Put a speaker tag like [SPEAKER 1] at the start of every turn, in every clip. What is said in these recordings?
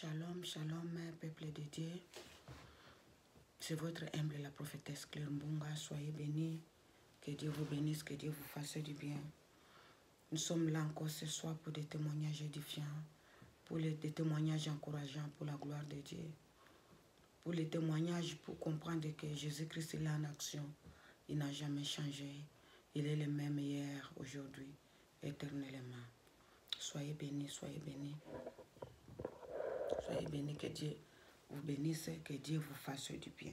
[SPEAKER 1] Shalom, shalom, peuple de Dieu. C'est votre humble, la prophétesse Claire Mbunga. Soyez bénis. Que Dieu vous bénisse, que Dieu vous fasse du bien. Nous sommes là encore ce soir pour des témoignages édifiants, pour des témoignages encourageants pour la gloire de Dieu. Pour les témoignages, pour comprendre que Jésus-Christ est là en action. Il n'a jamais changé. Il est le même hier, aujourd'hui, éternellement. Soyez bénis, soyez bénis. Soyez bénis, que Dieu vous bénisse, que Dieu vous fasse du bien.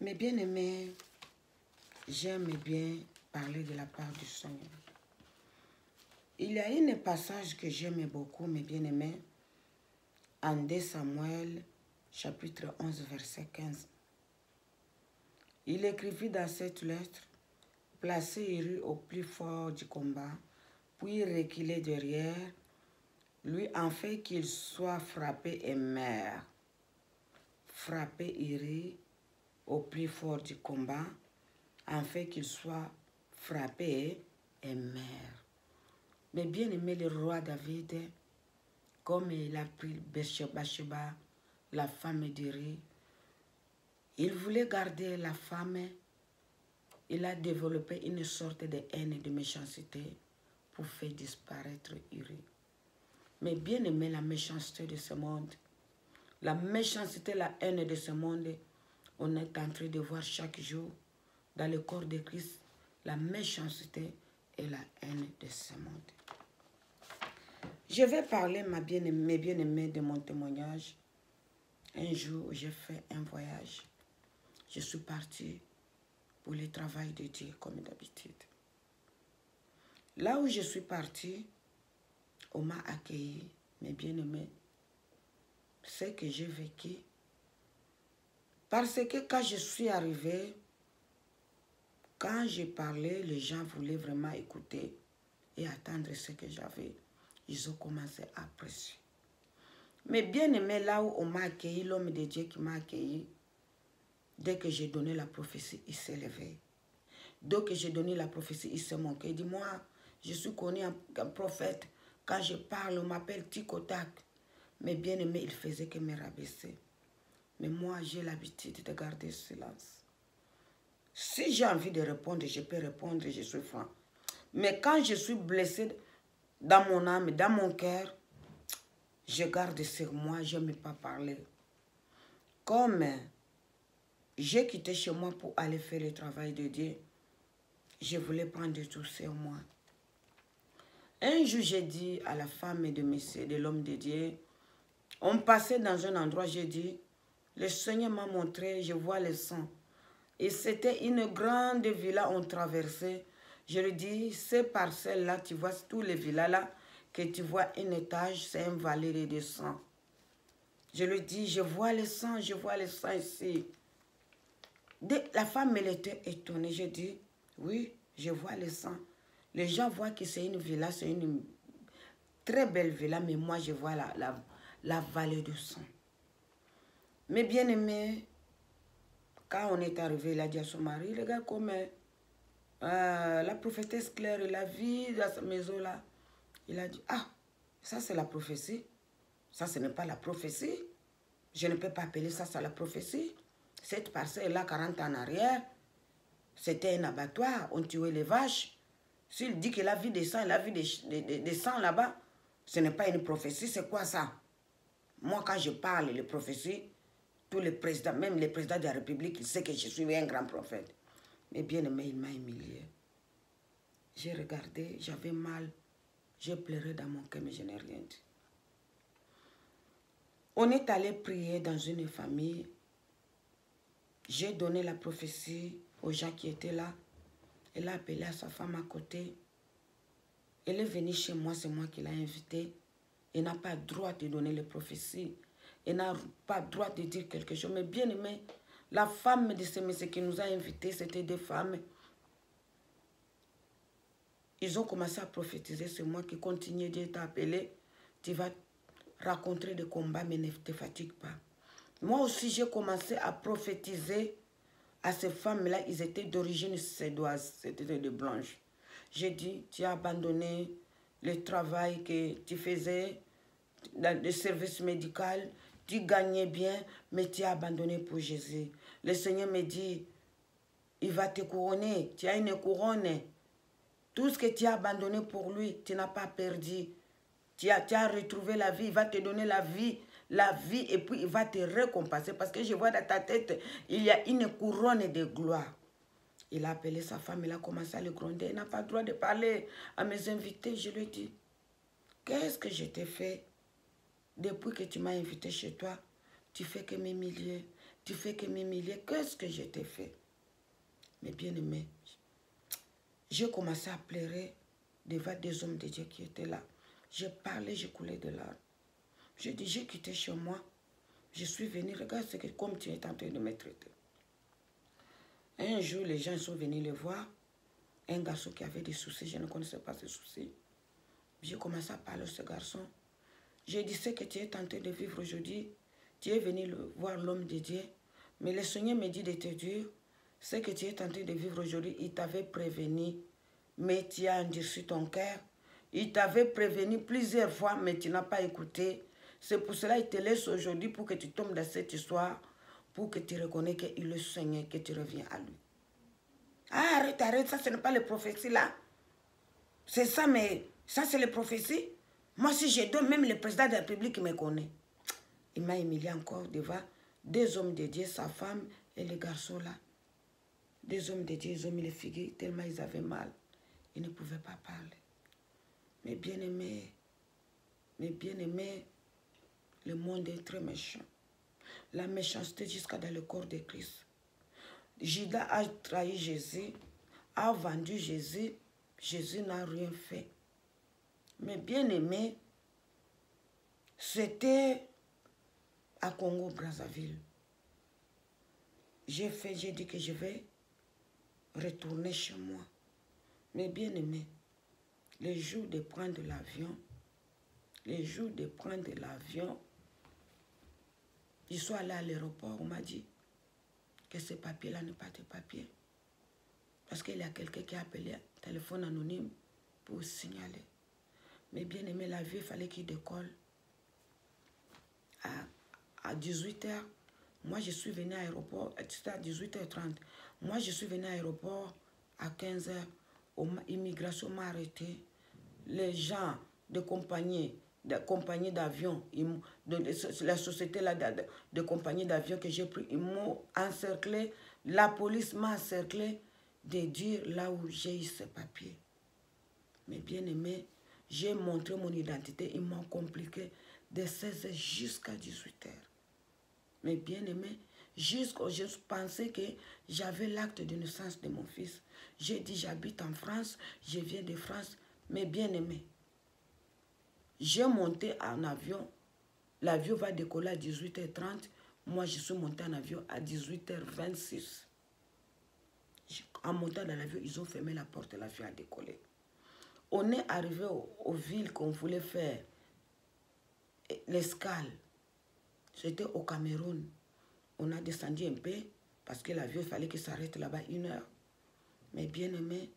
[SPEAKER 1] Mes bien-aimés, j'aime bien parler de la part du Seigneur. Il y a un passage que j'aime beaucoup, mes bien-aimés, en 2 Samuel, chapitre 11, verset 15. Il écrivit dans cette lettre, « Placez Élie au plus fort du combat, puis reculez derrière, lui en fait qu'il soit frappé et meurt. » Frappez Élie au plus fort du combat, en fait qu'il soit frappé et meurt. Mais bien aimé le roi David, comme il a pris Bathsheba, la femme d'Élie, il voulait garder la femme. Il a développé une sorte de haine et de méchanceté pour faire disparaître Élie. Mais bien aimé la méchanceté de ce monde, la méchanceté, la haine de ce monde, on est en train de voir chaque jour dans le corps de Christ la méchanceté et la haine de ce monde. Je vais parler, mes bien-aimés, de mon témoignage. Un jour, j'ai fait un voyage. Je suis partie pour le travail de Dieu, comme d'habitude. Là où je suis partie, on m'a accueilli, mes bien-aimés. Ce que j'ai vécu. Parce que quand je suis arrivée, quand j'ai parlé, les gens voulaient vraiment écouter et attendre ce que j'avais. Ils ont commencé à apprécier. Mais bien aimé, là où on m'a accueilli, l'homme de Dieu qui m'a accueilli, dès que j'ai donné la prophétie, il s'est levé. Dès que j'ai donné la prophétie, il s'est moqué. Il dit, moi, je suis connu un prophète. Quand je parle, on m'appelle Ticotac. Mais bien aimé, il faisait que me rabaisser. Mais moi, j'ai l'habitude de garder silence. Si j'ai envie de répondre, je peux répondre, je suis franc. Mais quand je suis blessée dans mon âme, dans mon cœur, je garde sur moi, je n'aime pas parler. Comme j'ai quitté chez moi pour aller faire le travail de Dieu, je voulais prendre tout sur moi. Un jour, j'ai dit à la femme de monsieur, de l'homme de Dieu, on passait dans un endroit, j'ai dit, le Seigneur m'a montré, je vois le sang. Et c'était une grande villa, on traversait. Je lui dis, ces parcelles-là, tu vois, tous les villas-là, que tu vois un étage, c'est un vallée de sang. Je lui dis, je vois le sang ici. La femme, elle était étonnée. Je dis, oui, je vois le sang. Les gens voient que c'est une villa, c'est une très belle villa, mais moi, je vois la vallée de sang. Mais bien aimé, quand on est arrivé, il a dit à son mari, regarde comme la prophétesse Claire, elle a vu dans sa maison là. Il a dit, ah, ça c'est la prophétie. Ça, ce n'est pas la prophétie. Je ne peux pas appeler ça la prophétie. Cette parcelle-là, 40 ans en arrière, c'était un abattoir. On tuait les vaches. S'il dit qu'il a vu des sangs, il a vu des sangs là-bas, ce n'est pas une prophétie. C'est quoi ça? Moi, quand je parle de prophétie, tous les présidents, même les présidents de la République, ils savent que je suis un grand prophète. Mais bien aimé, il m'a humilié. J'ai regardé, j'avais mal. J'ai pleuré dans mon cœur, mais je n'ai rien dit. On est allé prier dans une famille. J'ai donné la prophétie aux gens qui étaient là. Elle a appelé à sa femme à côté. Elle est venue chez moi, c'est moi qui l'ai invitée. Elle n'a pas le droit de donner les prophéties. Elle n'a pas le droit de dire quelque chose. Mais bien aimé, la femme de ce monsieur qui nous a invités, c'était des femmes. Ils ont commencé à prophétiser. C'est moi qui continue de t'appeler. Tu vas rencontrer des combats, mais ne te fatigue pas. Moi aussi, j'ai commencé à prophétiser à ces femmes-là. Ils étaient d'origine suédoise, c'était des blanches. J'ai dit, tu as abandonné le travail que tu faisais. dans le service médical, tu gagnais bien, mais tu as abandonné pour Jésus. Le Seigneur me dit, il va te couronner, tu as une couronne. Tout ce que tu as abandonné pour lui, tu n'as pas perdu. Tu as retrouvé la vie, il va te donner la vie, et puis il va te récompenser. Parce que je vois dans ta tête, il y a une couronne de gloire. Il a appelé sa femme, il a commencé à le gronder. Il n'a pas le droit de parler à mes invités. Je lui ai dit, qu'est-ce que je t'ai fait depuis que tu m'as invité chez toi? Tu fais que m'humilier, tu fais que m'humilier. Qu'est-ce que je t'ai fait? Mais bien aimé, j'ai commencé à pleurer devant des hommes de Dieu qui étaient là. J'ai parlé, j'ai coulé de larmes. J'ai dit, j'ai quitté chez moi. Je suis venu, regarde ce que, comme tu es en train de me traiter. Un jour, les gens sont venus le voir. Un garçon qui avait des soucis, je ne connaissais pas ses soucis. J'ai commencé à parler à ce garçon. J'ai dit, ce que tu es en train de vivre aujourd'hui, tu es venu voir l'homme de Dieu. Mais le Seigneur me dit de te dire, ce que tu es en train de vivre aujourd'hui, il t'avait prévenu, mais tu as endurci ton cœur. Il t'avait prévenu plusieurs fois, mais tu n'as pas écouté. C'est pour cela qu'il te laisse aujourd'hui pour que tu tombes dans cette histoire, pour que tu reconnaisses qu'il est le Seigneur, que tu reviens à lui. Ah, arrête, arrête, ça ce n'est pas les prophéties là. C'est ça, mais ça c'est les prophéties. Moi, si je donne, même le président de la République me connaît. Il m'a humilié encore devant des hommes de Dieu, sa femme et les garçons là. Des hommes de Dieu, ils ont mis les figues tellement ils avaient mal. Ils ne pouvaient pas parler. Mais bien aimé, le monde est très méchant. La méchanceté jusqu'à dans le corps de Christ. Judas a trahi Jésus, a vendu Jésus. Jésus n'a rien fait. Mais bien aimé, c'était à Congo-Brazzaville. J'ai dit que je vais retourner chez moi. Mais bien aimé, les jours de prendre l'avion, je suis allé à l'aéroport, on m'a dit que ce papier-là n'est pas de papier. Parce qu'il y a quelqu'un qui a appelé téléphone anonyme pour signaler. Mais bien aimé, l'avion, il fallait qu'il décolle à 18 h. Moi, je suis venu à l'aéroport, c'était à 18h30. Moi, je suis venu à l'aéroport à 15 h. L'immigration m'a arrêté. Les gens de compagnie d'avion, la société là, de compagnie d'avion que j'ai pris, ils m'ont encerclé. La police m'a encerclé de dire là où j'ai eu ces papiers. Mais bien aimé, j'ai montré mon identité, ils m'ont compliqué de 16 h jusqu'à 18 h. Mais bien aimé, je pensais que j'avais l'acte de naissance de mon fils. J'ai dit, j'habite en France, je viens de France. Mais bien aimé, j'ai monté en avion. L'avion va décoller à 18h30. Moi, je suis monté en avion à 18h26. En montant dans l'avion, ils ont fermé la porte, l'avion a décollé. On est arrivé aux villes qu'on voulait faire l'escale. C'était au Cameroun. On a descendu un peu parce que l'avion, il fallait qu'il s'arrête là-bas 1 heure. Mais bien aimé,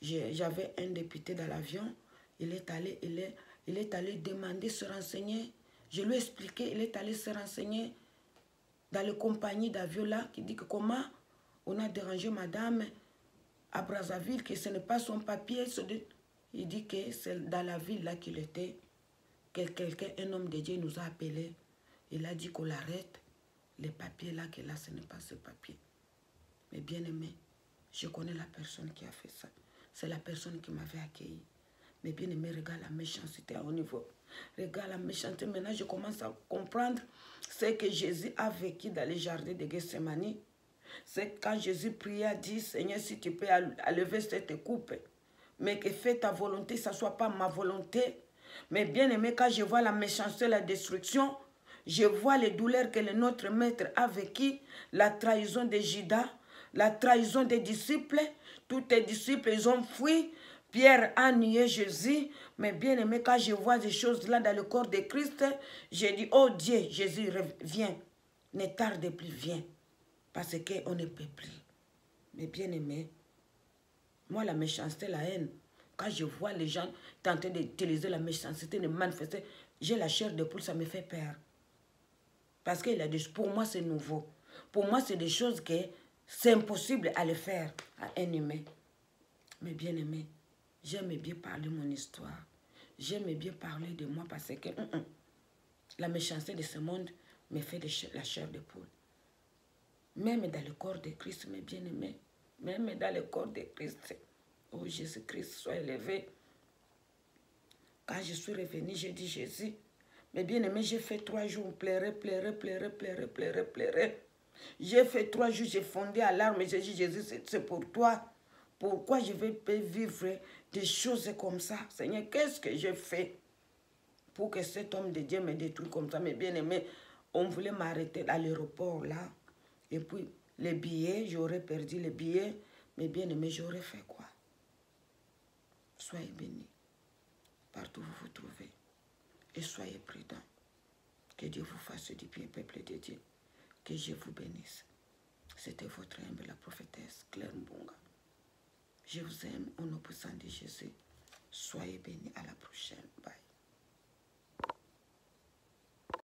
[SPEAKER 1] j'avais un député dans l'avion. Il est allé demander, se renseigner. Je lui ai expliqué, il est allé se renseigner dans la compagnie d'avion là, qui dit que comment on a dérangé madame à Brazzaville, que ce n'est pas son papier. Il dit que c'est dans la ville là qu'il était, que quelqu'un, un homme de Dieu nous a appelé. Il a dit qu'on l'arrête. Les papiers là, que là, ce n'est pas ce papier. Mais bien aimé, je connais la personne qui a fait ça. C'est la personne qui m'avait accueilli. Mais bien aimé, regarde la méchanceté à haut niveau. Regarde la méchanceté. Maintenant, je commence à comprendre ce que Jésus a vécu dans les jardins de Gethsemane. C'est quand Jésus pria, dit, Seigneur, si tu peux lever cette coupe, mais que fais ta volonté, ça ne soit pas ma volonté. Mais bien aimé, quand je vois la méchanceté, la destruction, je vois les douleurs que notre maître a vécues, la trahison de Judas, la trahison des disciples. Tous les disciples, ils ont fui. Pierre a nié Jésus. Mais bien aimé, quand je vois des choses là dans le corps de Christ, j'ai dit, oh Dieu, Jésus, viens. Ne tarde plus, viens. Parce qu'on ne peut plus. Mais bien aimé, moi, la méchanceté, la haine, quand je vois les gens tenter d'utiliser la méchanceté, de manifester, J'ai la chair de poule, ça me fait peur. Parce qu'il a dit, pour moi, c'est nouveau. Pour moi, c'est des choses que c'est impossible à le faire à un humain. Mais bien aimé, j'aime bien parler mon histoire. J'aime bien parler de moi parce que la méchanceté de ce monde me fait de la chair de poule. Même dans le corps de Christ, mes bien-aimés, même dans le corps de Christ, oh Jésus-Christ, sois élevé. Quand je suis revenu, j'ai dit Jésus, mes bien-aimés, j'ai fait 3 jours, pleurer. J'ai fait 3 jours, j'ai fondé à larmes et j'ai dit Jésus, c'est pour toi. Pourquoi je vais vivre des choses comme ça? Seigneur, qu'est-ce que j'ai fait pour que cet homme de Dieu me détruise comme ça? Mes bien-aimés, on voulait m'arrêter à l'aéroport là. Et puis, les billets, j'aurais perdu les billets. Mais bien aimé, j'aurais fait quoi? Soyez bénis, partout où vous vous trouvez. Et soyez prudents. Que Dieu vous fasse du bien, peuple de Dieu. Que Dieu vous bénisse. C'était votre humble, la prophétesse Claire Mbonga. Je vous aime au nom puissant de Jésus. Soyez bénis, à la prochaine. Bye.